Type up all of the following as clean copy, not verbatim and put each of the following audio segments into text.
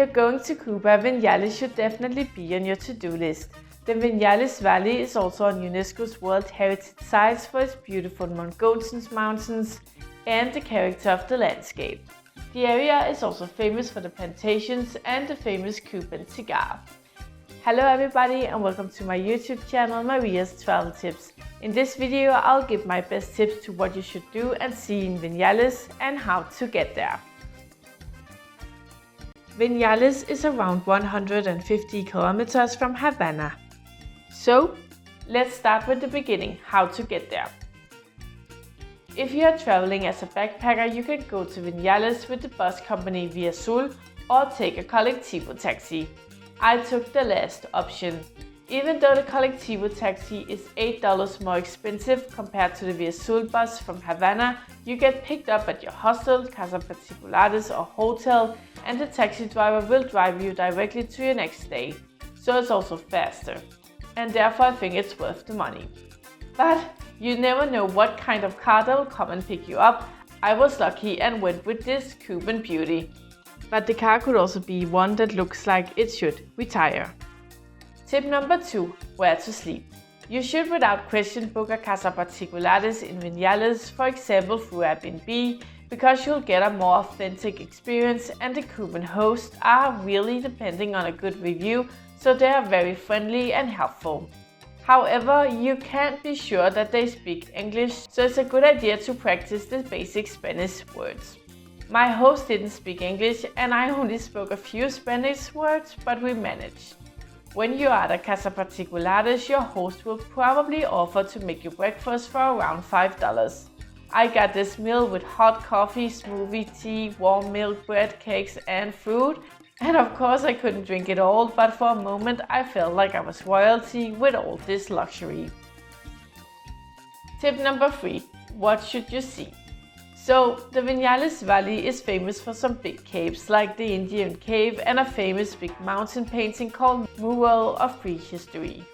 you're going to Cuba, Vinales should definitely be on your to-do list. The Vinales Valley is also on UNESCO's World Heritage Sites for its beautiful mountains and the character of the landscape. The area is also famous for the plantations and the famous Cuban cigar. Hello everybody and welcome to my YouTube channel Maria's Travel Tips. In this video I'll give my best tips to what you should do and see in Vinales and how to get there. Vinales is around 150 kilometers from Havana. So, let's start with the beginning, how to get there. If you are traveling as a backpacker, you can go to Vinales with the bus company Via Sul or take a collectivo taxi. I took the last option. Even though the collectivo taxi is $8 more expensive compared to the Via Sul bus from Havana, you get picked up at your hostel, casa particulares or hotel, and the taxi driver will drive you directly to your next stay. So it's also faster. And therefore I think it's worth the money. But you never know what kind of car that will come and pick you up. I was lucky and went with this Cuban beauty. But the car could also be one that looks like it should retire. Tip number 2. Where to sleep. You should without question book a casa particulares in Vinales, for example through Airbnb, because you'll get a more authentic experience and the Cuban hosts are really depending on a good review, so they are very friendly and helpful. However, you can't be sure that they speak English, so it's a good idea to practice the basic Spanish words. My host didn't speak English and I only spoke a few Spanish words, but we managed. When you are at a casa particulares, your host will probably offer to make you breakfast for around $5. I got this meal with hot coffee, smoothie, tea, warm milk, bread, cakes and fruit. And of course I couldn't drink it all, but for a moment I felt like I was royalty with all this luxury. Tip number 3. What should you see? So, the Vinales Valley is famous for some big caves like the Indian Cave and a famous big mountain painting called Mural of Prehistory.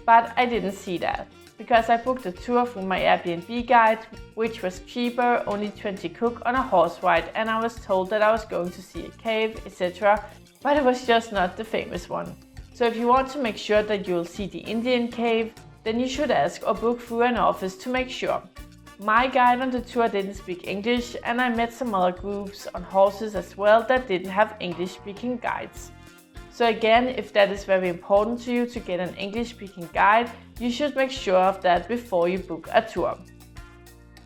But I didn't see that, because I booked a tour through my Airbnb guide, which was cheaper, only 20 kuk on a horse ride, and I was told that I was going to see a cave, etc. But it was just not the famous one. So if you want to make sure that you'll see the Indian Cave, then you should ask or book through an office to make sure. My guide on the tour didn't speak English and I met some other groups on horses as well that didn't have English speaking guides. So again, if that is very important to you to get an English speaking guide, you should make sure of that before you book a tour.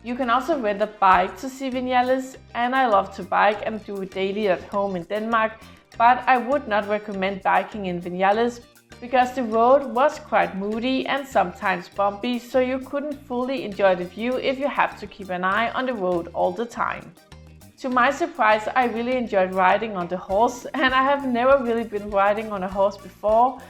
You can also rent a bike to see Vinales, and I love to bike and do it daily at home in Denmark, but I would not recommend biking in Vinales because the road was quite moody and sometimes bumpy, so you couldn't fully enjoy the view if you have to keep an eye on the road all the time. To my surprise, I really enjoyed riding on the horse, and I have never really been riding on a horse before,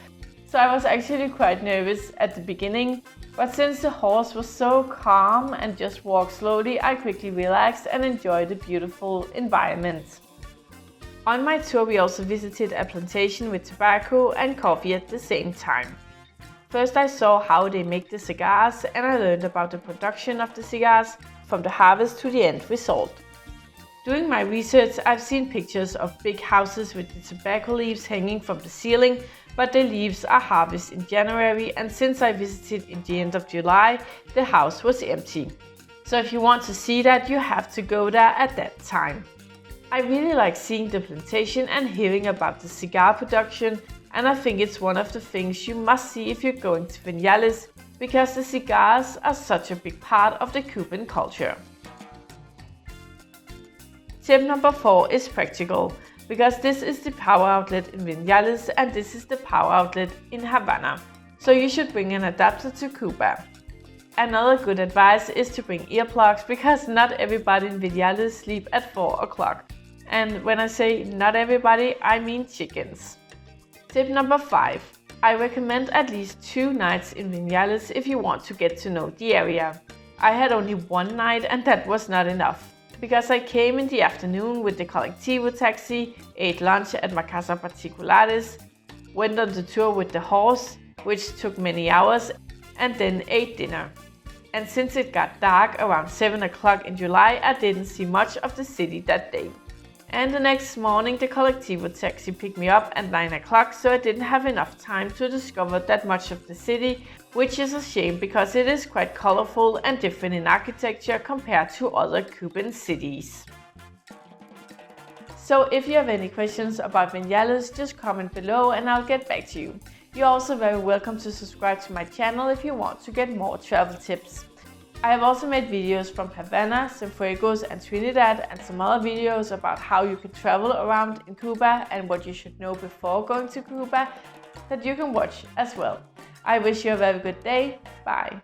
so I was actually quite nervous at the beginning, but since the horse was so calm and just walked slowly, I quickly relaxed and enjoyed the beautiful environment. On my tour we also visited a plantation with tobacco and coffee at the same time. First I saw how they make the cigars and I learned about the production of the cigars from the harvest to the end result. Doing my research, I've seen pictures of big houses with the tobacco leaves hanging from the ceiling, but the leaves are harvested in January, and since I visited in the end of July, the house was empty. So if you want to see that, you have to go there at that time. I really like seeing the plantation and hearing about the cigar production, and I think it's one of the things you must see if you're going to Vinales, because the cigars are such a big part of the Cuban culture. Tip number 4 is practical, because this is the power outlet in Vinales and this is the power outlet in Havana. So you should bring an adapter to Cuba. Another good advice is to bring earplugs, because not everybody in Vinales sleep at 4 o'clock. And when I say not everybody, I mean chickens. Tip number 5. I recommend at least 2 nights in Vinales if you want to get to know the area. I had only 1 night and that was not enough, because I came in the afternoon with the collectivo taxi, ate lunch at my casa particulares, went on the tour with the horse, which took many hours, and then ate dinner. And since it got dark around 7 o'clock in July, I didn't see much of the city that day. And the next morning the collectivo taxi picked me up at 9 o'clock, so I didn't have enough time to discover that much of the city, which is a shame because it is quite colorful and different in architecture compared to other Cuban cities. So if you have any questions about Vinales, just comment below and I'll get back to you. You're also very welcome to subscribe to my channel if you want to get more travel tips. I have also made videos from Havana, Cienfuegos and Trinidad, and some other videos about how you can travel around in Cuba and what you should know before going to Cuba that you can watch as well. I wish you a very good day. Bye.